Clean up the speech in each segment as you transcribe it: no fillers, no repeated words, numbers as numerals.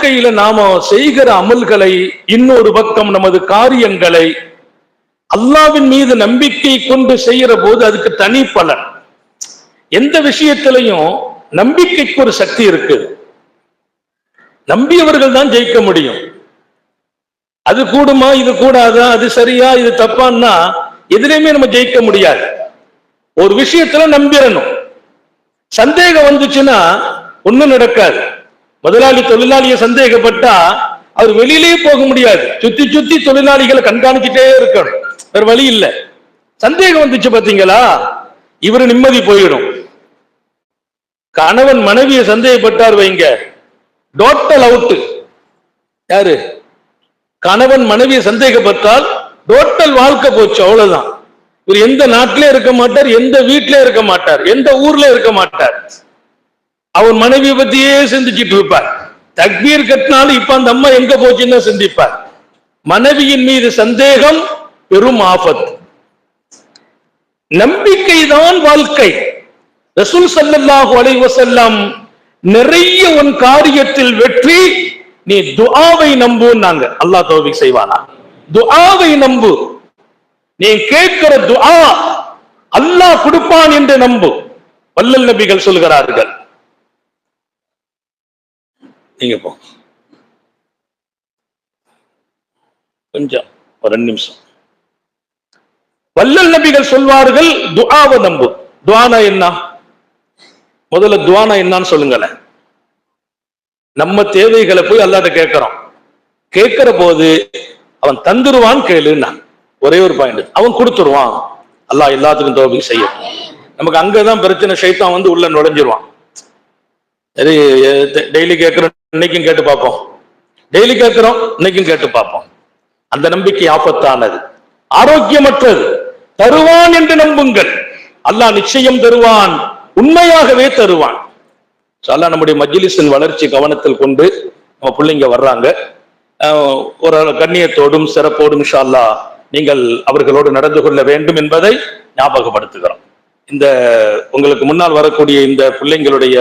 வாழ்க்கையில நாம செய்கிற அமல்களை, இன்னொரு பக்கம் நமது காரியங்களை அல்லாஹ்வின் மீது நம்பிக்கை கொண்டு செய்யற போது அதுக்கு தனி பலன். எந்த விஷயத்திலையும் நம்பிக்கைக்கு ஒரு சக்தி இருக்கு. நம்பியவர்கள் தான் ஜெயிக்க முடியும். அது கூடுமா, இது கூடாதா, அது சரியா, இது தப்பான்னா எதிலையுமே நம்ம ஜெயிக்க முடியாது. ஒரு விஷயத்துல நம்பிடணும். சந்தேகம் வந்துச்சுன்னா ஒண்ணும் நடக்காது. முதலாளி தொழிலாளியை சந்தேகப்பட்டா அவர் வெளியிலேயே போக முடியாது. சுத்தி சுத்தி தொழிலாளிகளை கண்காணிச்சுட்டே இருக்கணும், வேற வழி இல்லை. சந்தேகம் வந்துச்சு பாத்தீங்களா, இவரு நிம்மதி போயிடும். கணவன் மனைவியை சந்தேகப்பட்டார் வைங்க, டோட்டல் அவுட். யாரு? கணவன் மனைவியை சந்தேகப்பட்டால் டோட்டல் வாழ்க்கை போச்சு, அவ்வளவுதான். இவர் எந்த நாட்டிலே இருக்க மாட்டார், எந்த வீட்டிலே இருக்க மாட்டார், எந்த ஊர்ல இருக்க மாட்டார். அவன் மனைவியை பத்தியே சிந்திச்சுட்டு இருப்பார். தக்பீர் கட்டினாலும் இப்ப அந்த அம்மா எங்க போச்சுன்னு சிந்திப்பார். மனைவியின் மீது சந்தேகம் பெரும் ஆபத்து. நம்பிக்கை தான் வாழ்க்கை. ரசூல் ஸல்லல்லாஹு அலைஹி வஸல்லம் நிறைய உன் காரியத்தில் வெற்றி, நீ துஆவை நம்புனாங்க. அல்லாஹ் தௌஃபீக் செய்வானா? துஆவை நம்பு. நீ கேட்கிற துஆ அல்லாஹ் கொடுப்பான் என்று நம்பு. வல்லல் நபிகள் சொல்கிறார்கள். நீங்க போ கொஞ்சம் ஒரு 2 நிமிஷம். வல்லல் நபிகள் சொல்வார்கள், துஆவை நம்பு. துஆனா என்ன? முதல்ல துஆனா என்னன்னு சொல்லுங்களேன். நம்ம தேவைகளை போய் அல்லாஹ்ட்ட கேட்கிறோம். கேட்கிற போது அவன் தந்துருவான் கேளுன்னா ஒரே ஒரு பாயிண்ட், அவன் கொடுத்துருவான். அல்லாஹ் எல்லாத்துக்கும் தௌஃபீக் செய்யும். நமக்கு அங்கதான் பிரச்சனை. ஷைத்தான் வந்து உள்ள நுழைஞ்சிருவான். சரி, டெய்லி கேட்கிறோம், இன்னைக்கும் கேட்டு பார்ப்போம். டெய்லி கேட்கிறோம், இன்னைக்கும் கேட்டு பார்ப்போம். அந்த நம்பிக்கை ஆபத்தானது, ஆரோக்கியமற்றது. தருவான் என்று நம்புங்கள். அல்லாஹ் நிச்சயம் தருவான், உண்மையாகவே தருவான். அல்லாஹ் நம்முடைய மஜ்லிஸின் வளர்ச்சி கவனத்தில் கொண்டு நம்ம பிள்ளைங்க வர்றாங்க. ஒரு கண்ணியத்தோடும் சிறப்போடும் இன்ஷா அல்லாஹ் நீங்கள் அவர்களோடு நடந்து கொள்ள வேண்டும் என்பதை ஞாபகப்படுத்துகிறோம். இந்த உங்களுக்கு முன்னால் வரக்கூடிய இந்த பிள்ளைங்களுடைய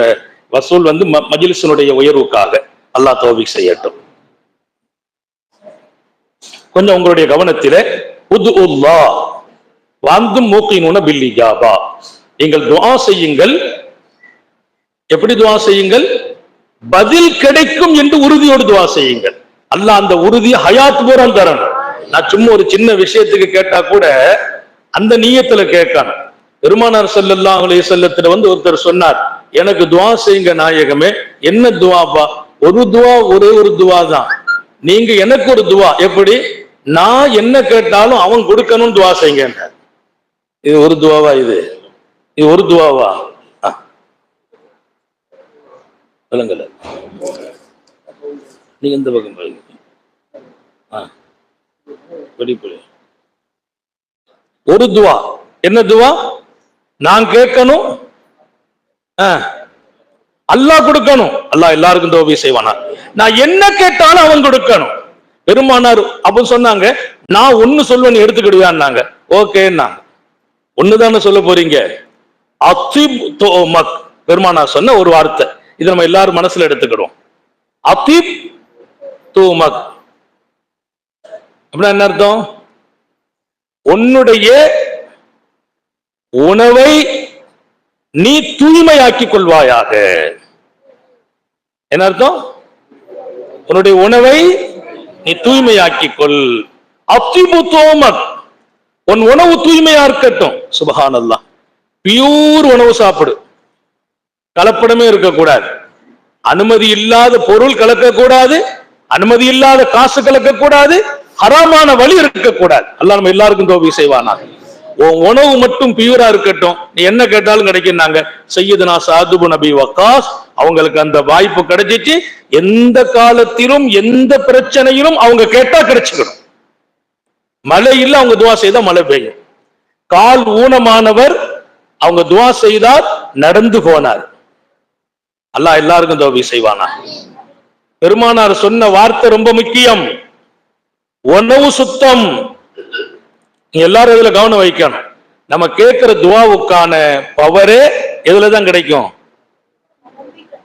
வசூல் வந்து மஜ்லிஸினுடைய உயர்வுக்காக அல்லாஹ் தௌஃபீக் செய்யட்டும். கொஞ்சம் உங்களுடைய கவனத்திலே உதுல்லாஹ் வஅன்தும் மூகினூன பில் இஜாபா. நீங்கள் துஆ செய்யுங்கள். எப்படி துஆ செய்யுங்கள்? பதில் கிடைக்கும் என்று உறுதியோடு துஆ செய்யுங்கள். அல்லாஹ் அந்த உறுதி ஹயாத் பூரம் தரணும். நான் சும்மா ஒரு சின்ன விஷயத்துக்கு கேட்டா கூட அந்த நியத்துல கேட்கணும். பெருமானார் ஸல்லல்லாஹு அலைஹி வஸல்லத்துல வந்து ஒருத்தர் சொன்னார், எனக்கு துஆ செய்யுங்க நாயகமே. என்ன துஆபா? ஒரு துஆ, ஒரே ஒரு துஆ தான். நீங்க எனக்கு ஒரு துஆ. எப்படி? நான் என்ன கேட்டாலும் அவன் கொடுக்கணும்னு துஆ செய்யுங்க. இது ஒரு துஆவா? இது ஒரு துஆவா? சொல்லுங்கல்ல, நீங்க இந்த பக்கம் பாருங்க. ஒரு துஆ. என்ன துஆ? நான் கேட்கணும், அல்லாஹ் கொடுக்கணும். அல்லாஹ் எல்லாருக்கும் தௌஃபீக் செய்வானா? நான் என்ன கேட்டாலும் அவன் கொடுக்கணும். பெருமானார் அப்ப சொன்னாங்க, நான் ஒன்னு சொல்லுவேன் எடுத்துக்கிடுவேன்னாங்க. ஓகேன்னாங்க. ஒண்ணுதானே சொல்ல போறீங்க? அத்திப் துமக். பெருமானார் சொன்ன ஒரு வார்த்தை, இதை நம்ம எல்லாரும் மனசுல எடுத்துக்கிறோம். அத்திப் துமக் அப்படின்னா என்ன அர்த்தம்? உன்னுடைய உணவை நீ தூய்மையாக்கிக் கொள்வாயாக. என்ன அர்த்தம்? உன்னுடைய உணவை நீ தூய்மையாக்கிக் கொள். அத்திபு தோமக், உன் உணவு தூய்மையா இருக்கட்டும். சுப்ஹானல்லாஹ். பியூர் உணவு சாப்பிடு, கலப்படமே இருக்கக்கூடாது. அனுமதி இல்லாத பொருள் கலக்கக்கூடாது, அனுமதி இல்லாத காசு கலக்கக்கூடாது, ஹராமான வழி இருக்கக்கூடாது. அல்லாஹ் நம்ம எல்லாருக்கும் தௌஃபீக் செய்வானா? உன் உணவு மட்டும் பியூரா இருக்கட்டும். நீ என்ன கேட்டாலும் கிடைக்குன்னாங்க. சையதுனா சஅத் இப்னு அபீ வக்காஸ் அவங்களுக்கு அந்த வாய்ப்பு கிடைச்சிச்சு. எந்த காலத்திலும் எந்த பிரச்சனையிலும் அவங்க கேட்டா கிடைச்சுக்கணும். மழை இல்ல, அவங்க துஆ செய்தா மழை பெய்யும். கால் ஊனமானவர் அவங்க துஆ செய்தால் நடந்து போனார். அல்லாஹ் எல்லாருக்கும் தௌஃபீக் செய்வானா? பெருமானார் சொன்ன வார்த்தை ரொம்ப முக்கியம். உணவு சுத்தம். எல்லாரும் இதுல கவனம் வைக்கணும். நம்ம கேட்கிற துஆவுக்கான பவரே எதுலதான் கிடைக்கும்?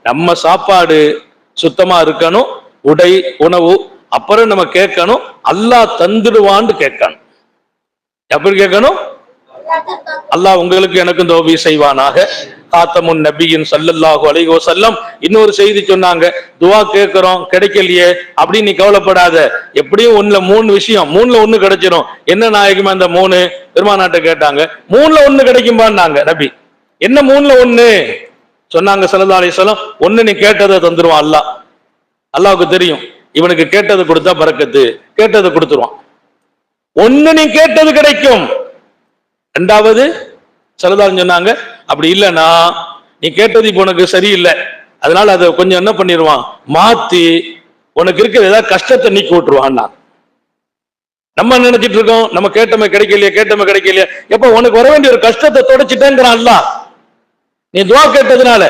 நம்ம சாப்பாடு சுத்தமா இருக்கணும், உடை, உணவு. அப்புறம் நம்ம கேட்கணும், அல்லாஹ் தந்துடுவான்னு கேட்கணும். எப்படி கேட்கணும்? அல்லாஹ் உங்களுக்கு எனக்கும் தௌபி செய்வானாக. காத்தமுன் நபியின் ஸல்லல்லாஹு அலைஹி வஸல்லம் இன்னொரு செய்தி சொன்னாங்க, துவா கேட்கிறோம் கிடைக்கலையே அப்படின்னு நீ கவலைப்படாத. எப்படியும் ஒண்ணுல 3 விஷயம், 3ல 1 கிடைச்சிடும். என்ன நாயகமா அந்த 3? பெருமானாட்ட கேட்டாங்க. 3ல 1 கிடைக்கும்பான்னாங்க நபி. என்ன 3ல 1 சொன்னாங்க ஸல்லல்லாஹு அலைஹி வஸல்லம்? 1 நீ கேட்டதை தந்துருவான் அல்லாஹ். அல்லாஹ்வுக்கு தெரியும் இவனுக்கு கேட்டது கொடுத்தா பரக்கத்து, கேட்டதை கொடுத்துருவான். 1 நீ கேட்டது கிடைக்கும். 2வது ஸல்லல்லாஹு சொன்னாங்க, அப்படி இல்லைன்னா நீ கேட்டது இப்ப உனக்கு சரியில்லை, அதனால அதை கொஞ்சம் என்ன பண்ணிடுவான், மாத்தி உனக்கு இருக்கிற ஏதாவது கஷ்டத்தை நீக்கி விட்டுருவான். நம்ம நினைச்சிட்டு இருக்கோம் நம்ம கேட்டமே கிடைக்கலையே. எப்ப உனக்கு வர வேண்டிய ஒரு கஷ்டத்தை தொடச்சிட்டேங்கிறான் அல்லாஹ். நீ துவா கேட்டதுனால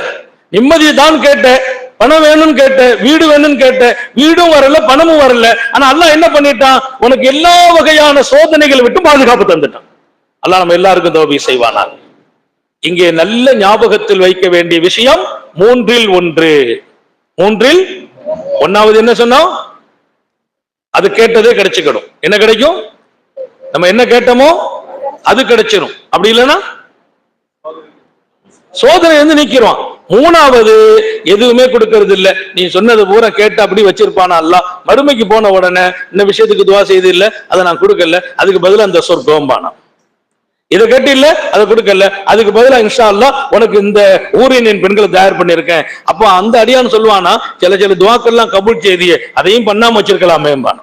நிம்மதியை தான் கேட்ட, பணம் வேணும்னு கேட்ட, வீடு வேணும்னு கேட்ட, வீடும் வரல பணமும் வரல. ஆனா அல்லாஹ் என்ன பண்ணிட்டான், உனக்கு எல்லா வகையான சோதனைகளை விட்டு பாதுகாப்பு தந்துட்டான். அல்லாஹ் நம்ம எல்லாருக்கும் தௌபி செய்வானா. இங்கே நல்ல ஞாபகத்தில் வைக்க வேண்டிய விஷயம் 3ல் 1. 3ல் 1வது என்ன சொன்னோம்? அது கேட்டதே கிடைச்சுக்கணும். என்ன கிடைக்கும்? நம்ம என்ன கேட்டோமோ அது கிடைச்சிடும். அப்படி இல்லைன்னா சோதனை வந்து நிக்கிறோம். 3வது எதுவுமே கொடுக்கறது இல்ல. நீ சொன்னது பூரா கேட்டு அப்படி வச்சிருப்பானா அல்லாஹ். மறுமைக்கு போன உடனே இந்த விஷயத்துக்கு துவா செய்து இல்ல, அதை நான் கொடுக்கல, அதுக்கு பதிலா அந்த சொர்க்கம் பானா. இதை கேட்டு இல்ல, அதை கொடுக்கல, அதுக்கு பதிலா இன்ஷா அல்லாஹ் உனக்கு இந்த ஊரின் பெண்களை தயார் பண்ணிருக்கேன். அப்போ அந்த அடியான்னு சொல்லுவானா, சில துவாக்கெல்லாம் கபூல் செய்தியே அதையும் பண்ணாம வச்சிருக்கலாமே பானா.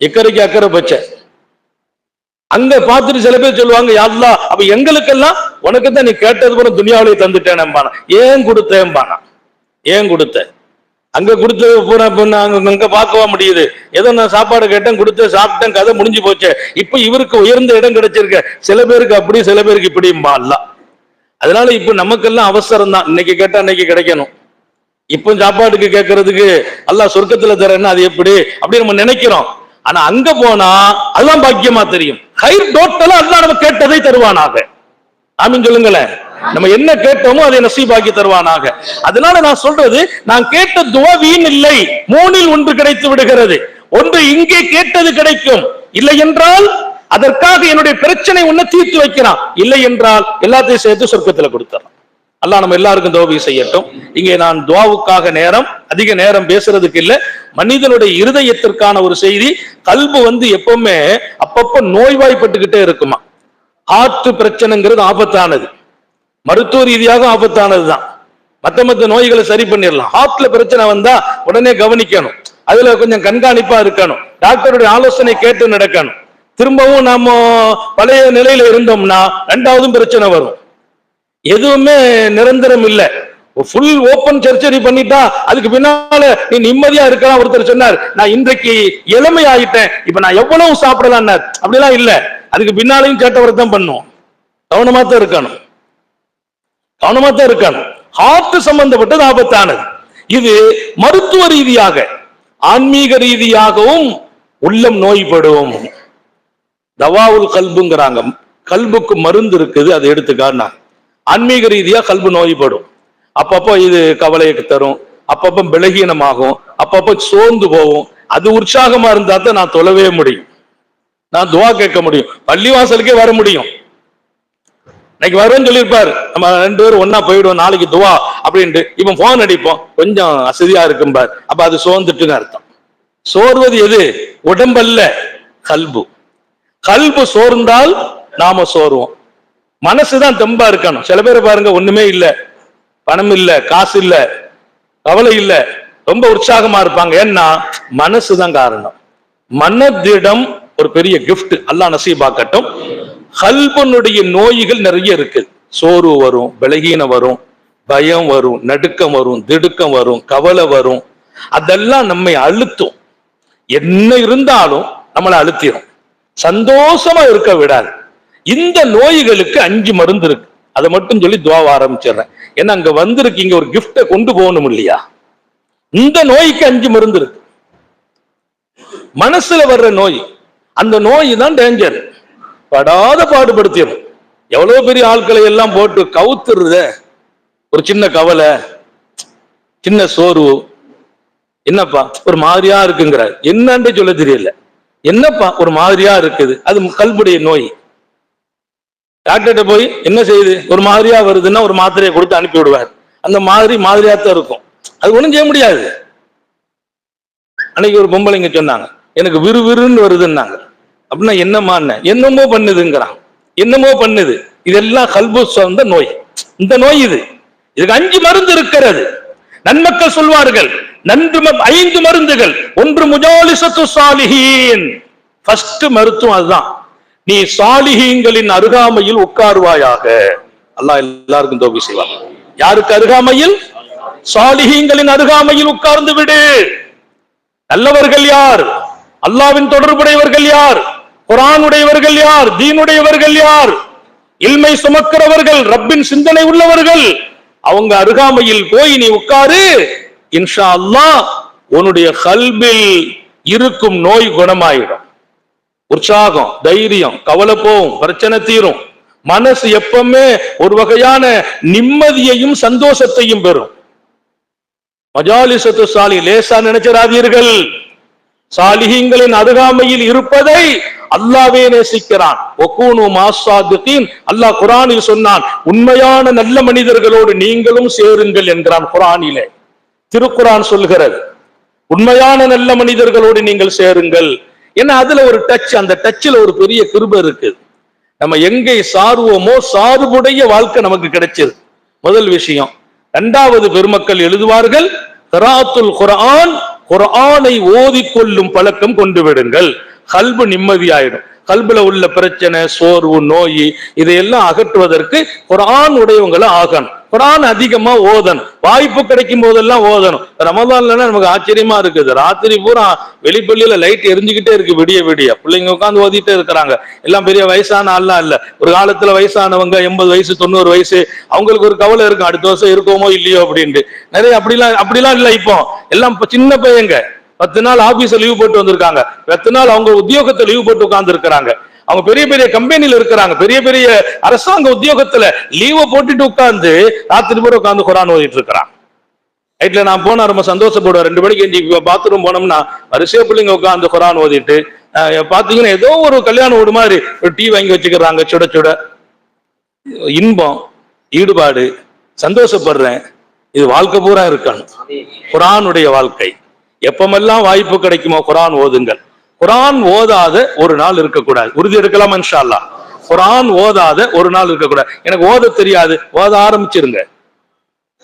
இக்கரைக்கு அக்கறை பச்ச. அங்க பார்த்துட்டு சில பேர் சொல்லுவாங்க, யா அல்லாஹ் அப்ப எங்களுக்கெல்லாம் உனக்கு தான் நீ கேட்டது கூட துனியாவிலே தந்துட்டேன்பானா. ஏன் கொடுத்தேன்பானா? ஏன் கொடுத்த? அங்க கொடுத்தது பூரா அங்க பார்க்கவா முடியுது? ஏதோ நான் சாப்பாடு கேட்டேன், கொடுத்த, சாப்பிட்டேன், கதை முடிஞ்சு போச்சு. இப்ப இவருக்கு உயர்ந்த இடம் கிடைச்சிருக்க. சில பேருக்கு அப்படி, சில பேருக்கு இப்படிம்பா அல்லாஹ். அதனால இப்ப நமக்கெல்லாம் அவசரம் தான். இன்னைக்கு கேட்டா இன்னைக்கு கிடைக்கணும். இப்ப சாப்பாட்டுக்கு கேட்கறதுக்கு அல்லாஹ் சொர்க்கத்துல தரேன்னா அது எப்படி அப்படி நம்ம நினைக்கிறோம். ஆனா அங்க போனா அதுதான் பாக்கியமா தெரியும். ஹைர் டோட்டலா அல்லாஹ் நம்ம கேட்டதை தருவானாக. ஆமீன் சொல்லுங்களேன். நம்ம என்ன கேட்டோமோ அதை நசீபாக்கி தருவானாக. அதனால நான் சொல்றது, நான் கேட்ட துவா வீண் இல்லை. 3ல் 1 கிடைத்து விடுகிறது. 1 இங்கே கேட்டது கிடைக்கும். இல்லை என்றால் அதற்காக என்னுடைய பிரச்சனை ஒண்ணு தீர்த்து வைக்கிறான். இல்லை என்றால் எல்லாத்தையும் சேர்த்து சொர்க்கத்துல கொடுத்துறான். அல்லாஹ் நம்ம எல்லாருக்கும் தௌபி செய்யட்டும். இங்கே நான் துவாவுக்காக அதிக நேரம் பேசுறதுக்கு இல்ல. மனிதனுடைய இருதயத்திற்கான ஒரு செய்தி. கல்பு வந்து எப்பவுமே அப்பப்ப நோய்வாய்ப்பட்டுக்கிட்டே இருக்குமா. ஹார்ட் பிரச்சனைங்கிறது ஆபத்தானது, மருத்துவ ரீதியாக ஆபத்தானதுதான். மத்த நோய்களை சரி பண்ணிடலாம். ஹார்ட்ல பிரச்சனை வந்தா உடனே கவனிக்கணும், அதுல கொஞ்சம் கண்காணிப்பா இருக்கணும், டாக்டருடைய ஆலோசனை கேட்டு நடக்கணும். திரும்பவும் நாம பழைய நிலையில இருந்தோம்னா 2வதும் பிரச்சனை வரும். எதுவுமே நிரந்தரம் இல்லை. ஃபுல் ஓபன் சர்ஜரி பண்ணிட்டா அதுக்கு பின்னால நீ நிம்மதியா இருக்கலாம். ஒருத்தர் சொன்னார், நான் இன்றைக்கு இளமை ஆயிட்டேன், இப்ப நான் எவ்வளவு சாப்பிடலாம். அப்படிலாம் இல்ல, அதுக்கு பின்னாலையும் கேட்டவர்தான் பண்ணும். கவனமா தான் இருக்கணும். ஹார்ட் சம்பந்தப்பட்டது ஆபத்தானது. இது மருத்துவ ரீதியாக ஆன்மீக ரீதியாகவும் உள்ளம் நோய்படும். தவாவுல் கல்புங்கிறாங்க. கல்புக்கு மருந்து இருக்குது, அதை எடுத்துக்காருனா. ஆன்மீக ரீதியா கல்பு நோய்படும். அப்பப்போ இது கவலையை தரும், அப்பப்போ பலகீனமாகும், அப்பப்போ சோர்ந்து போகும். அது உற்சாகமா இருந்தா தான் நான் தொழவே முடியும், நான் துவா கேட்க முடியும், பள்ளிவாசலுக்கே வர முடியும். இன்னைக்கு வருவேன்னு சொல்லியிருப்பாரு, நம்ம 2 பேரும் ஒன்னா போயிடுவோம் நாளைக்கு துவா அப்படின்ட்டு. இப்ப போன் அடிப்போம், கொஞ்சம் அசதியா இருக்கும்பார். அப்ப அது சோர்ந்துட்டுன்னு அர்த்தம். சோர்வது எது? உடம்பல்ல, கல்பு. கல்பு சோர்ந்தால் நாம சோர்வோம். மனசுதான் தெம்பா இருக்கணும். சில பேரை பாருங்க, ஒண்ணுமே இல்ல, பணம் இல்ல, காசு இல்ல, கவலை இல்ல, ரொம்ப உற்சாகமா இருப்பாங்க. ஏன்னா மனசுதான் காரணம். மனதிடம் ஒரு பெரிய கிஃப்ட் அல்லாஹ் நசீபாக்கட்டும். கல்பனுடைய நோய்கள் நிறைய இருக்கு. சோர்வு வரும், பலகீனம் வரும், பயம் வரும், நடுக்கம் வரும், திடுக்கம் வரும், கவலை வரும். அதெல்லாம் நம்மை அழுத்தும். என்ன இருந்தாலும் நம்மளை அழுத்திடும், சந்தோஷமா இருக்க விடாது. இந்த நோய்களுக்கு 5 மருந்து இருக்கு. அதை மட்டும் சொல்லி துவாவ ஆரம்பிச்சிடுறேன். ஏன்னா அங்க வந்திருக்கீங்க, ஒரு கிஃப்டை கொண்டு போகணும் இல்லையா? இந்த நோய்க்கு 5 மருந்து இருக்கு. மனசுல வர்ற நோய், அந்த நோய் தான் டேஞ்சர். படாத பாடுபடுத்திடும். எவ்வளவு பெரிய ஆட்களை எல்லாம் போட்டு கவுத்துருத ஒரு சின்ன கவலை, சின்ன சோர்வு, என்னப்பா ஒரு மாதிரியா இருக்குங்கிறார், என்னன்னு சொல்ல தெரியல. என்னப்பா ஒரு மாதிரியா இருக்குது, அது கல்புடைய நோய். டாக்டர்கிட்ட போய் என்ன செய்யுது, ஒரு மாதிரியா வருதுன்னா ஒரு மாத்திரையை கொடுத்து அனுப்பி விடுவார். அந்த மாதிரியா தான் இருக்கும், அது ஒண்ணும் செய்ய முடியாது. அன்னைக்கு ஒரு பொம்பளைங்க சொன்னாங்க, எனக்கு விறுவிறுன்னு வருதுன்னாங்க. அப்படின்னா என்னமா, என்னமோ பண்ணுதுங்கிறான், என்னமோ பண்ணுது. இதெல்லாம் கல்பு சார்ந்த நோய். இந்த நோய் இதுக்கு 5 மருந்து இருக்கிறது. நன்மக்கள் சொல்வார்கள், 5 மருந்துகள். ஒன்று முஜாலிசத்து சாலிஹீன், ஃபர்ஸ்ட் மருத்துவம் அதுதான். நீ சாலிஹீன்களின் அருகாமையில் உட்காருவாயாக. அல்லாஹ் எல்லாருக்கும் தௌஃபீக் செய்வான். யாருக்கு அருகாமையில்? சாலிஹீன்களின் அருகாமையில் உட்கார்ந்து விடு. நல்லவர்கள் யார்? அல்லாஹ்வின் தொடர்புடையவர்கள் யார்? குர்ஆனுடையவர்கள் யார்? தீனுடையவர்கள் யார்? இல்மை சுமக்கிறவர்கள், ரப்பின் சிந்தனை உள்ளவர்கள். அவங்க அருகாமையில் போய் நீ உட்காரு. இன்ஷா அல்லாஹ் உன்னுடைய கல்பில் இருக்கும் நோய் குணமாயிடும். உற்சாகம், தைரியம், கவலை போகும், பிரச்சனை தீரும். மனசு எப்பவுமே ஒரு வகையான நிம்மதியையும் சந்தோஷத்தையும் பெறும். மஜாலிசத்து சாலி லேசா நினைச்சிடாதீர்கள். சாலிஹீன்களின் அருகாமையில் இருப்பதை அல்லாஹ்வே நேசிக்கிறான். அல்லாஹ் குர்ஆனில் சொன்னான், உண்மையான நல்ல மனிதர்களோடு நீங்களும் சேருங்கள் என்கிறான் குர்ஆனிலே. திருக்குர்ஆன் சொல்கிறது, உண்மையான நல்ல மனிதர்களோடு நீங்கள் சேருங்கள். ஏன்னா அதுல ஒரு டச், அந்த டச்சில் ஒரு பெரிய கிருபை இருக்குது. நம்ம எங்கே சார்வோமோ சார்புடைய வாழ்க்கை நமக்கு கிடைச்சது முதல் விஷயம். 2வது பெருமக்கள் எழுதுவார்கள், கிராஅத்துல் குர்ஆன், குர்ஆனை ஓதிக்கொள்ளும் பழக்கம் கொண்டு விடுங்கள். கல்பு நிம்மதியாயிடும். கல்புல உள்ள பிரச்சனை, சோர்வு, நோய் இதையெல்லாம் அகற்றுவதற்கு குர்ஆன் உடையவங்களை ஆகணும். குர்ஆன் அதிகமா ஓதணும். வாய்ப்பு கிடைக்கும் போதெல்லாம் ஓதணும். ரமதான்ல நமக்கு ஆச்சரியமா இருக்குது, ராத்திரி பூரா வெளிப்பள்ளியில லைட் எரிஞ்சுக்கிட்டே இருக்கு, விடிய விடிய பிள்ளைங்க உட்காந்து ஓதிட்டே இருக்கிறாங்க. எல்லாம் பெரிய வயசான ஆள்லாம் இல்ல. ஒரு காலத்துல வயசானவங்க 80 வயசு 90 வயசு, அவங்களுக்கு ஒரு கவலை இருக்கும், அடுத்த வருஷம் இருக்கோமோ இல்லையோ அப்படின்ட்டு. நிறைய அப்படிலாம் இல்ல. இப்போ எல்லாம் சின்ன பையங்க 10 நாள் ஆபீஸ் லீவ் போட்டு வந்திருக்காங்க, 10 நாள் அவங்க உத்தியோகத்தை லீவ் போட்டு உட்கார்ந்து இருக்கிறாங்க. அவங்க பெரிய பெரிய கம்பெனில இருக்கிறாங்க, பெரிய பெரிய அரசாங்க உத்தியோகத்துல லீவ போட்டுட்டு உட்கார்ந்து ராத்திரி பூரா உட்கார்ந்து குர்ஆன் ஓதிட்டு இருக்கிறான். நைட்ல நான் போனா ரொம்ப சந்தோஷப்படுவேன். 2 மணிக்கு எஞ்சி பாத்ரூம் போனோம்னா வரிசையா பிள்ளைங்க உட்கார்ந்து குர்ஆன் ஓதிட்டு, பாத்தீங்கன்னா ஏதோ ஒரு கல்யாண வீடு மாதிரி ஒரு டீ வாங்கி வச்சுக்கிறாங்க, சுட சுட. இன்பம், ஈடுபாடு, சந்தோஷப்படுறேன். இது வாழ்க்கை பூரா இருக்கணும், குர்ஆனுடைய வாழ்க்கை. எப்பமெல்லாம் வாய்ப்பு கிடைக்குமோ குர்ஆன் ஓதுங்கள். குர்ஆன் ஓதாத ஒரு நாள் இருக்கக்கூடாது. உறுதி எடுக்கலாம் இன்ஷா அல்லாஹ். குர்ஆன் ஓதாத ஒரு நாள் இருக்கக்கூடாது. எனக்கு ஓத தெரியாது, ஓத ஆரம்பிச்சிருங்க.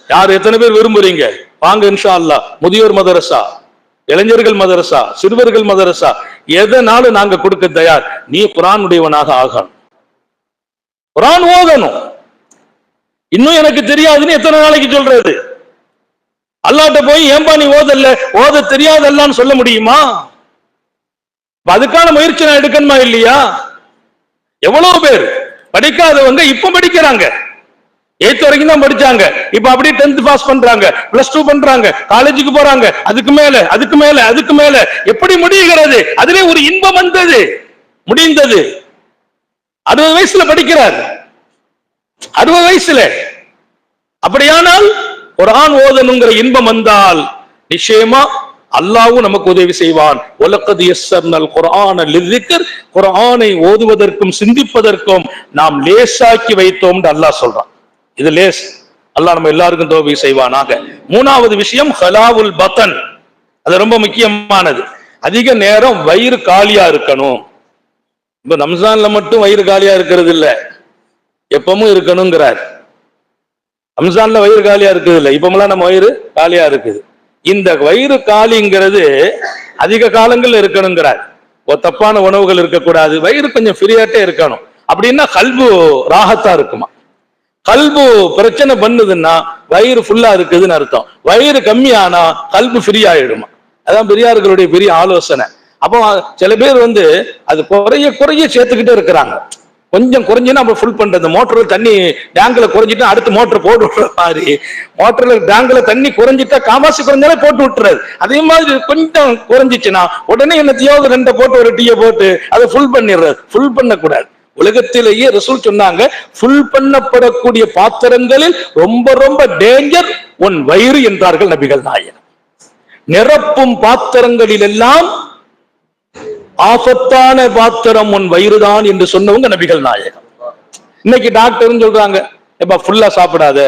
யார் எத்தனை பேர் விரும்புறீங்க வாங்க இன்ஷா அல்லாஹ். முதியோர் மதரசா, இளைஞர்கள் மதரசா, சிறுவர்கள் மதரசா, எதனாலும் நாங்க கொடுக்க தயார். நீ குர்ஆன் உடையவனாக ஆகணும், குர்ஆன் ஓதணும். இன்னும் எனக்கு தெரியாதுன்னு எத்தனை நாளைக்கு சொல்றது? அல்லாஹ்ட்ட போய் ஏன்பா நீ ஓதல்ல, ஓத தெரியாதல்லான்னு சொல்ல முடியுமா? அதுக்கான முயற்சி நான் எடுக்கணுமா இல்லையா? எவ்வளவு பேர் படிக்காதவங்க இப்ப படிக்கிறாங்க. 8th வரைக்கும் தான் படிச்சாங்க, இப்ப அப்படியே 10th பாஸ் பண்றாங்க, +2 பண்றாங்க, காலேஜுக்கு போறாங்க, அதுக்கு மேல அதுக்கு மேல அதுக்கு மேல. எப்படி முடிகிறது? அதிலே ஒரு இன்பம் வந்தது, முடிந்தது. 60 வயசுல படிக்கிறார், 60 வயசுல. அப்படியானால் குர்ஆன் ஓதணுங்கிற இன்பம் வந்தால் நிச்சயமா அல்லாஹ்வும் நமக்கு உதவி செய்வான். வலக்கத் யஸ்ஸர்னல் குர்ஆன லிذிக்ர், குர்ஆனை ஓதுவதற்கும் சிந்திப்பதற்கும் நாம் லேசாக்கி வைத்தோம் என்று அல்லாஹ் சொல்றான். இது லேஸ். அல்லாஹ் நம்ம எல்லாருக்கும் தௌஃபீக் செய்வானாக. 3வது விஷயம் ஹலாவுல் பத்தன், அது ரொம்ப முக்கியமானது. அதிக நேரம் வயிறு காலியா இருக்கணும். இப்ப ரம்ஜான்ல மட்டும் வயிறு காலியா இருக்கிறது இல்ல, எப்பவும் இருக்கணுங்கிறார். ரம்ஜான்ல வயிறு காலியா இருக்குது இல்ல, இப்பமெல்லாம் நம்ம வயிறு காலியா இருக்குது. இந்த வயிறு காலிங்கிறது அதிக காலங்கள் இருக்கணுங்கிறார். தப்பான உணவுகள் இருக்கக்கூடாது, வயிறு கொஞ்சம் ஃப்ரீயாட்டே இருக்கணும். அப்படின்னா கல்பு ராகத்தா இருக்குமா. கல்பு பிரச்சனை பண்ணுதுன்னா வயிறு ஃபுல்லா இருக்குதுன்னு அர்த்தம். வயிறு கம்மியானா கல்பு ஃப்ரீ ஆயிடுமா. அதான் பெரியார்களுடைய பெரிய ஆலோசனை. அப்போ சில பேர் அது குறைய குறைய சேர்த்துக்கிட்டே இருக்கிறாங்க. கொஞ்சம் குறைஞ்சுன்னா அப்ப ஃபுல் பண்றது. மோட்டர்ல தண்ணி டேங்க்ல குறைஞ்சிட்டா அடுத்து மோட்டர் போட்டு விட்டுற மாதிரி, மோட்டர்ல டேங்க்ல தண்ணி குறைஞ்சிட்டா காமாசி குறைஞ்சாலே போட்டு விட்டுறது. அதே மாதிரி கொஞ்சம் குறைஞ்சிச்சுன்னா உடனே என்னத்தையாவது 2 போட்டு ஒரு டீயை போட்டு அதை ஃபுல் பண்ணிடுறது. ஃபுல் பண்ணக்கூடாது. உலகத்திலேயே ரசூல் சொன்னாங்க, ஃபுல் பண்ணப்படக்கூடிய பாத்திரங்களில் ரொம்ப ரொம்ப டேஞ்சர் உன் வயிறு என்றார்கள் நபிகள் நாயகம். நிரப்பும் பாத்திரங்களில் எல்லாம் ஆபத்தான பாத்திரம் உன் வயிறுதான் என்று சொன்னவங்க நபிகள் நாயகம். இன்னைக்கு டாக்டர் சொல்றாங்க, எப்ப ஃபுல்லா சாப்பிடாத,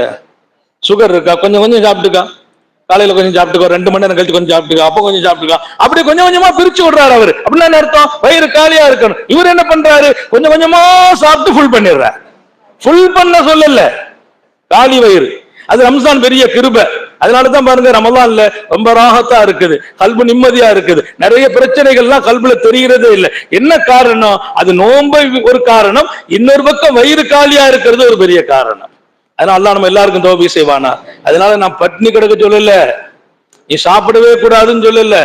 சுகர் இருக்கா கொஞ்சம் கொஞ்சம் சாப்பிட்டுக்கா, காலையில கொஞ்சம் சாப்பிட்டுக்கோ, 2 மணி நேரம் கழிச்சு கொஞ்சம் சாப்பிட்டுக்கா, அப்ப கொஞ்சம் சாப்பிட்டுக்கா, அப்படி கொஞ்சம் கொஞ்சமா பிரிச்சு விடுறாரு அவரு. அப்படின்னா என்ன அர்த்தம்? வயிறு காலியா இருக்கணும். இவர் என்ன பண்றாரு? கொஞ்சம் கொஞ்சமா சாப்பிட்டு ஃபுல் பண்ணிடுறாரு. ஃபுல் பண்ண சொல்லல, காலி வயிறு. அது ரம்ஜான் பெரிய கிருபை. அதனாலதான் பாருங்க, ரமலான்ல ரொம்ப ராகத்தா இருக்குது, கல்பு நிம்மதியா இருக்குது. நிறைய பிரச்சனைகள்லாம் கல்புல தெரிகிறதே இல்லை. என்ன காரணம்? அது நோன்பு ஒரு காரணம், இன்னொரு பக்கம் வயிறு காலியா இருக்கிறது ஒரு பெரிய காரணம். அதனால அல்லாஹ் நம்ம எல்லாருக்கும் தௌபீக் செய்வானா. அதனால நான் பட்னி கிடக்க சொல்லல, நீ சாப்பிடவே கூடாதுன்னு சொல்லல.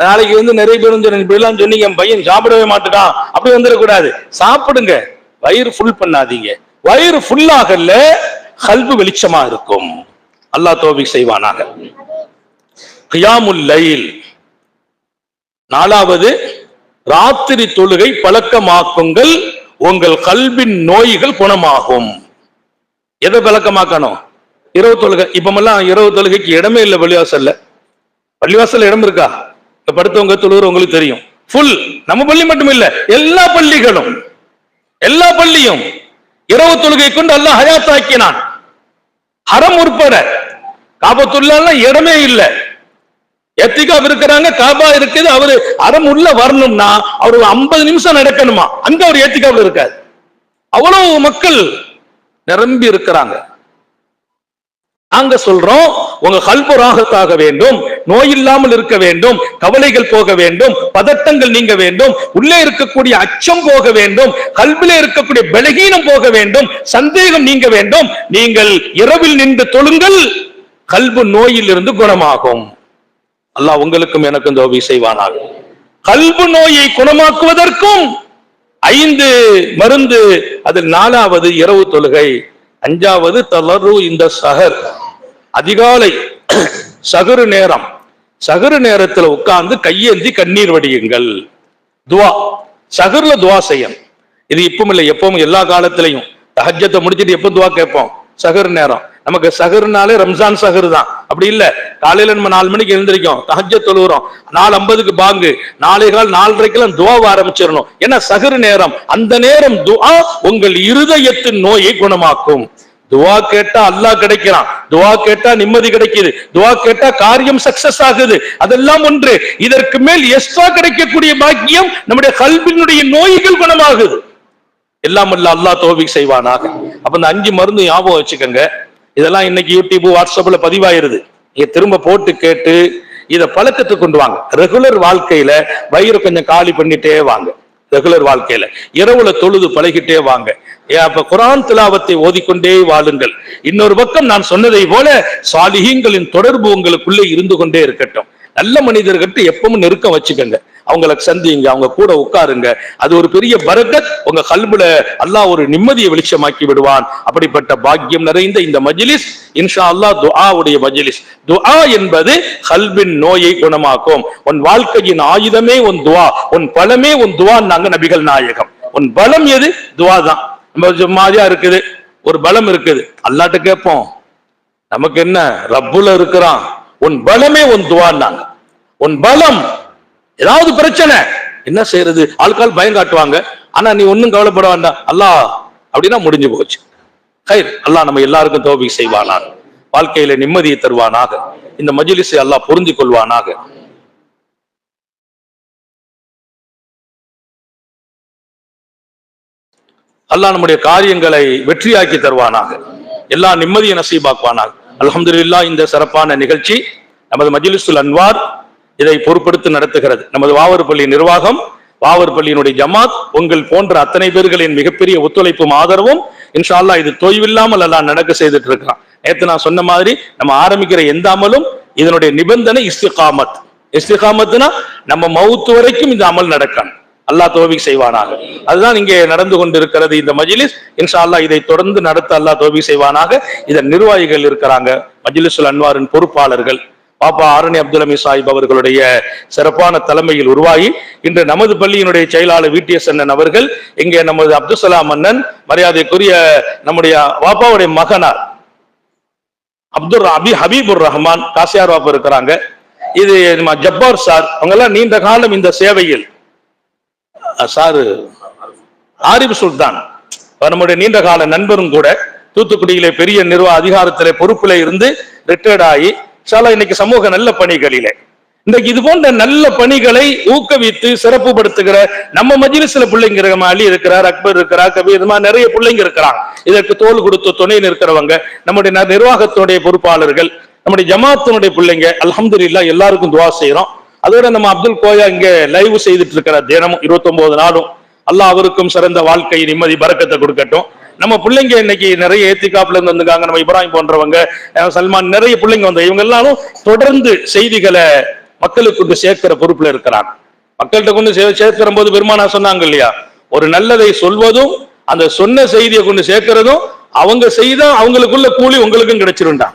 நாளைக்கு நிறைய பேரும் இப்படி எல்லாம் சொன்னீங்க, என் பையன் சாப்பிடவே மாட்டுட்டான், அப்படி வந்துடக்கூடாது. சாப்பிடுங்க, வயிறு ஃபுல் பண்ணாதீங்க. வயிறு ஃபுல்லாகல கல்பு வெளிச்சமா இருக்கும். அல்லாஹ் தௌபீக் செய்வானாக. கியாமுல் லைல், 4வது ராத்திரி தொழுகை பழக்கமாக்குங்கள், உங்கள் கல்பின் நோய்கள் குணமாகும். எதை பழக்கமாக்கணும்? இரவு தொழுகை. இப்பமெல்லாம் இரவு தொழுகைக்கு இடமே இல்லை பள்ளிவாசல்ல. பள்ளிவாசல்ல இடம் இருக்கா? படுத்தவங்க தொழுகிற உங்களுக்கு தெரியும், ஃபுல். நம்ம பள்ளி மட்டும் இல்ல, எல்லா பள்ளிகளும், எல்லா பள்ளியும் இரவு தொழுகை கொண்டு அல்லாஹ் ஹயாத்தாக்கினான். ஹரம் உட்பட காபத்துல்லா இடமே இல்ல. எத்திகாப் இருக்கிறாங்க, காபா இருக்குது, அவரு ஹரம் உள்ள வரணும்னா அவரு 50 நிமிஷம் நடக்கணுமா, அங்க அவர் எத்திகாப்ல இருக்காது. அவ்வளவு மக்கள் நிரம்பி இருக்கிறாங்க. நாங்க சொல்றோம், உங்க கல்பு ராகத்தாக வேண்டும், நோய் இல்லாமல் இருக்க வேண்டும், கவலைகள் போக வேண்டும், பதட்டங்கள் நீங்க வேண்டும், உள்ளே இருக்கக்கூடிய அச்சம் போக வேண்டும், கல்விலே இருக்கக்கூடிய பலகீனம் போக வேண்டும், சந்தேகம் நீங்க வேண்டும். நீங்கள் இரவில் நின்று தொழுங்கள், கல்பு நோயில் இருந்து குணமாகும். அல்லாஹ் உங்களுக்கும் எனக்கும் தௌபீக் செய்வானாக. கல்பு நோயை குணமாக்குவதற்கும் 5 மருந்து. அதில் 4வது இரவு தொழுகை, 5வது தலரு இந்த சஹர், அதிகாலை சகரு நேரம். சகரு நேரத்தில் உட்கார்ந்து கையேந்தி கண்ணீர் வடியுங்கள். துவா, சகர்ல துவா செய்யணும். இது இப்பவும் இல்லை, எப்பவும் எல்லா காலத்திலையும். தஹஜ்ஜத்தை முடிச்சிட்டு எப்ப துவா கேட்போம்? சகர் நேரம். நமக்கு சகருனாலே ரம்ஜான் சகரு தான். அப்படி இல்ல, காலையில நம்ம 4 மணிக்கு எழுந்திரிக்கும், தஹஜ்ஜத் தொழுகிறோம், 4:50க்கு பாங்கு, 4:15 4:30 துவா ஆரம்பிச்சிடணும். ஏன்னா சகரு நேரம். அந்த நேரம் துவா உங்கள் இருதயத்தின் நோயை குணமாக்கும். துவா கேட்டா அல்லாஹ் கிடைக்கிறான், துவா கேட்டா நிம்மதி கிடைக்குது, துவா கேட்டா காரியம் சக்சஸ் ஆகுது. அதெல்லாம் ஒன்று. இதற்கு மேல் எக்ஸ்ட்ரா கிடைக்கக்கூடிய பாக்கியம் நம்முடைய கல்பினுடைய நோய்கள் குணமாகுது. எல்லாம் அல்லாஹ் தௌபீக் செய்வானாக. அப்ப இந்த 5 மருந்து ஞாபகம் வச்சுக்கோங்க. இதெல்லாம் இன்னைக்கு யூடியூப் வாட்ஸ்அப்ல பதிவாயிருது. நீங்க திரும்ப போட்டு கேட்டு இதை பழக்கத்துக்கு கொண்டு வாங்க. ரெகுலர் வாழ்க்கையில வயிறு கொஞ்சம் காலி பண்ணிட்டே வாங்க. ரெகுலர் வாழ்க்கையில இரவுல தொழுது பழகிட்டே வாங்க. அப்ப குர்ஆன் திலாவத்தை ஓதிக்கொண்டே வாழுங்கள். இன்னொரு பக்கம் நான் சொன்னதை போல சாலிஹீன்களின் தொடர்பு உங்களுக்குள்ளே இருந்து கொண்டே இருக்கட்டும். நல்ல மனிதர்கிட்ட எப்பவும் நெருக்கம் வச்சுக்கோங்க, அவங்களுக்கு சந்திங்க, அவங்க கூட உட்காருங்க. அது ஒரு பெரிய பரக்கத். உங்க கல்புல அல்லாஹ் ஒரு நிம்மதியை வெளிச்சமாக்கி விடுவான். அப்படிப்பட்ட பாக்கியம் நிறைந்த இந்த மஜ்லிஸ் இன்ஷா அல்லாஹ் துஆவுடைய மஜ்லிஸ். துஆ என்பது கல்பின் நோயை குணமாக்கும். உன் வாழ்க்கையின் ஆயுதமே உன் துஆ, உன் பலமே உன் துஆ. நாங்க நபிகள் நாயகம். உன் பலம் எது? துஆ தான். நம்ம மாதிரியா இருக்குது, ஒரு பலம் இருக்குது, அல்லாஹ்ட்ட கேட்போம், நமக்கு என்ன, ரப்புல இருக்கிறான். உன் பலமே உன் துஆன்னாங்க. உன் பலம். ஏதாவது பிரச்சனை என்ன செய்யறது? ஆட்கள் பயம் காட்டுவாங்க, ஆனா நீ ஒன்னும் கவலைப்பட வேண்டாம், அல்லாஹ் அப்படின்னா முடிஞ்சு போச்சு. ஹைர், அல்லாஹ் நம்ம எல்லாருக்கும் தௌபீக் செய்வானாக, வாழ்க்கையில நிம்மதியை தருவானாக, இந்த மஜ்லிஸை அல்லாஹ் புரிந்து கொள்வானாக. அல்லாஹ் நம்முடைய காரியங்களை வெற்றியாக்கி தருவானாக, எல்லா நிம்மதியை நசீபாக்குவானாக. அல்ஹம்துலில்லாஹ். இந்த சிறப்பான நிகழ்ச்சி நமது மஜ்லிஸுல் அன்வார் இதை பொறுப்படுத்தி நடத்துகிறது. நமது வாவர்பள்ளி நிர்வாகம், வாவர்பள்ளியினுடைய ஜமாத், உங்கள் போன்ற அத்தனை பேர்களின் மிகப்பெரிய ஒத்துழைப்பும் ஆதரவும் இன்ஷா அல்லாஹ் இது தொய்வில்லாமல் எல்லாம் நடக்க செய்துட்டு இருக்கிறான். நேற்று நான் சொன்ன மாதிரி நம்ம ஆரம்பிக்கிற எந்த அமலும் இதனுடைய நிபந்தனை இஸ்திகாமத். இஸ்திகாமத்னா நம்ம மவுத்து வரைக்கும் இந்த அமல் நடக்கணும். அல்லாஹ் தௌபீக் செய்வானாக. அதுதான் இங்கே நடந்து கொண்டிருக்கிறது இந்த மஜ்லிஸ். இன்ஷா அல்லாஹ் இதை தொடர்ந்து நடத்த அல்லாஹ் தௌபீக் செய்வானாக. இதன் நிர்வாகிகள் இருக்கிறாங்க, மஜ்லிஸுல் அன்வாரின் பொறுப்பாளர்கள் பாப்பா ஆரணி அப்துல் ஹமீத் சாஹிப் அவர்களுடைய சிறப்பான தலைமையில் உருவாகி இன்று நமது பள்ளியினுடைய செயலாளர் VTS அண்ணன் அவர்கள், இங்கே நமது அப்துல் சலாம் அண்ணன், மரியாதைக்குரிய நம்முடைய வாப்பாவுடைய மகனார் ஹபீபுர் ரஹ்மான் காசியார் வாப்பா இருக்கிறாங்க. இது நம்ம ஜப்பார் சார், அவங்க எல்லாம் நீண்ட காலம் இந்த சேவையில். சாரு ஆரிப் சுல்தான் நம்முடைய நீண்ட கால நண்பரும் கூட, தூத்துக்குடியிலே பெரிய நிர்வாக அதிகாரத்திலே பொறுப்பில இருந்து ரிட்டையர்ட் ஆகி இன்னைக்கு சமூக நல்ல பணிகளிலே இன்றைக்கு இது போன்ற நல்ல பணிகளை ஊக்குவித்து சிறப்புப்படுத்துகிற நம்ம மஜ்லிஸ்ல பிள்ளைங்க இருக்க, அலி இருக்கிறார், அக்பர் இருக்கிறார், கபீர், இது மாதிரி நிறைய பிள்ளைங்க இருக்கிறாங்க. இதற்கு தோல் கொடுத்து துணை நிற்கிறவங்க நம்முடைய நிர்வாகத்துடைய பொறுப்பாளர்கள், நம்முடைய ஜமாத்தினுடைய பிள்ளைங்க. அல்ஹம்துலில்லாஹ் எல்லாருக்கும் துவா செய்யறோம். அதோட நம்ம அப்துல் கோயா இங்க லைவ் செய்துட்டு இருக்கிற தினமும் 29 நாளும். அல்லாஹ் அவருக்கும் சிறந்த வாழ்க்கை, நிம்மதி, பரக்கத்தை கொடுக்கட்டும். நம்ம பிள்ளைங்க இன்னைக்கு நிறைய ஏத்திகாப்ல இருந்து வந்திருக்காங்க. நம்ம இப்ராஹிம் போன்றவங்க, சல்மான், நிறைய பிள்ளைங்க வந்த இவங்க எல்லாரும் தொடர்ந்து செய்திகளை மக்களுக்கு கொண்டு சேர்க்கிற பொறுப்புல இருக்கிறாங்க. மக்கள்கிட்ட கொண்டு சேர்க்கிற போது பெருமானா சொன்னாங்க இல்லையா, ஒரு நல்லதை சொல்வதும் அந்த சொன்ன செய்தியை கொண்டு சேர்க்கிறதும் அவங்க செய்தா அவங்களுக்குள்ள கூலி உங்களுக்கும் கிடைச்சிருந்தா.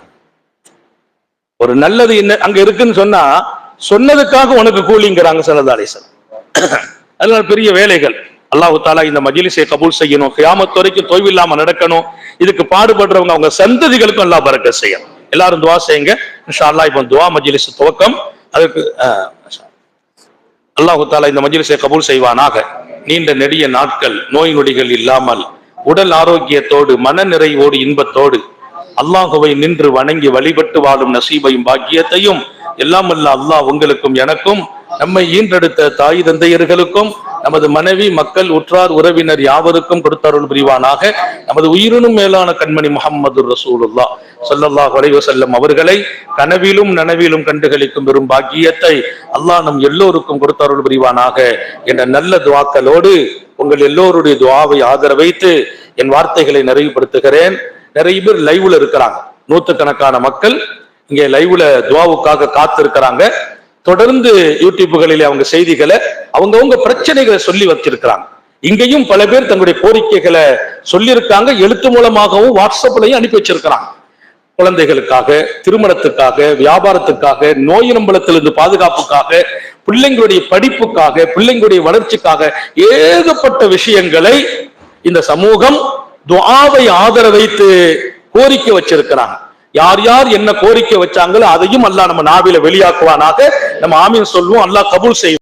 ஒரு நல்லது என்ன அங்க இருக்குன்னு சொன்னா சொன்னதுக்காக உனக்கு கூலிங்கிறாங்க ஸல்லல்லாஹு அலைஹி வஸல்லம். அதனால பெரிய வேலைகள். அல்லாஹ் தஆலா இந்த மஜ்லிஸை கபூல் செய்யணும், கியாமத் வரைக்கும் தொய்வில்லாம நடக்கணும். இதுக்கு பாடுபடுறவங்க அவங்க சந்ததிகளுக்கும் அல்லாஹ் பரக்கத் செய்யணும். எல்லாரும் துவா செய்யுங்க இன்ஷா அல்லாஹ். இப்போ துவா மஜ்லிஸ் துவக்கம். அதுக்கு அல்லாஹ் தஆலா இந்த மஜ்லிஸை கபூல் செய்வானாக. நீண்ட நெடிய நாட்கள் நோய் நொடிகள் இல்லாமல் உடல் ஆரோக்கியத்தோடு மன நிறைவோடு இன்பத்தோடு அல்லாஹுவை நின்று வணங்கி வழிபட்டு வாழும் நசீபையும் பாக்கியத்தையும் எல்லாம் அல்ல அல்லாஹ் உங்களுக்கும் எனக்கும், நம்மை ஈன்றெடுத்த தாய் தந்தையர்களுக்கும், நமது மனைவி, மக்கள், உற்றார், உறவினர் யாவருக்கும் கொடுத்தருள் புரிவானாக. நமது உயிரினும் மேலான கண்மணி முஹம்மது ரசூலுல்லாஹ் ஸல்லல்லாஹு அலைஹி வஸல்லம் அவர்களை கனவிலும் நனவிலும் கண்டுகளிக்கும் பெரும் பாக்கியத்தை அல்லாஹ் நம் எல்லோருக்கும் கொடுத்தருள் புரிவானாக என்ற நல்ல துவாக்களோடு உங்கள் எல்லோருடைய துவாவை ஆதரவைத்து என் வார்த்தைகளை நிறைவுபடுத்துகிறேன். நிறைய பேர் லைவ்ல இருக்கிறாங்க, நூற்றுக்கணக்கான மக்கள் இங்கே லைவ்ல துவாவுக்காக காத்து இருக்கிறாங்க. தொடர்ந்து யூடியூப்களில் அவங்க செய்திகளை அவங்கவுங்க பிரச்சனைகளை சொல்லி வச்சிருக்கிறாங்க. இங்கேயும் பல பேர் தங்களுடைய கோரிக்கைகளை சொல்லியிருக்காங்க, எழுத்து மூலமாகவும் வாட்ஸ்அப்லையும் அனுப்பி வச்சிருக்கிறாங்க. குழந்தைகளுக்காக, திருமணத்துக்காக, வியாபாரத்துக்காக, நோய் நம்பலத்திலிருந்து பாதுகாப்புக்காக, பிள்ளைங்களுடைய படிப்புக்காக, பிள்ளைங்களுடைய வளர்ச்சிக்காக ஏகப்பட்ட விஷயங்களை இந்த சமூகம் துஆவை ஆதரவைத்து கோரிக்கை வச்சிருக்கிறாங்க. யார் யார் என்ன கோரிக்கை வச்சாங்களோ அதையும் அல்லாஹ் நம்ம நாவில வெளியாக்குவானாக. நம்ம ஆமீன் சொல்லுவோம். அல்லாஹ் கபூல் செய்வோம்.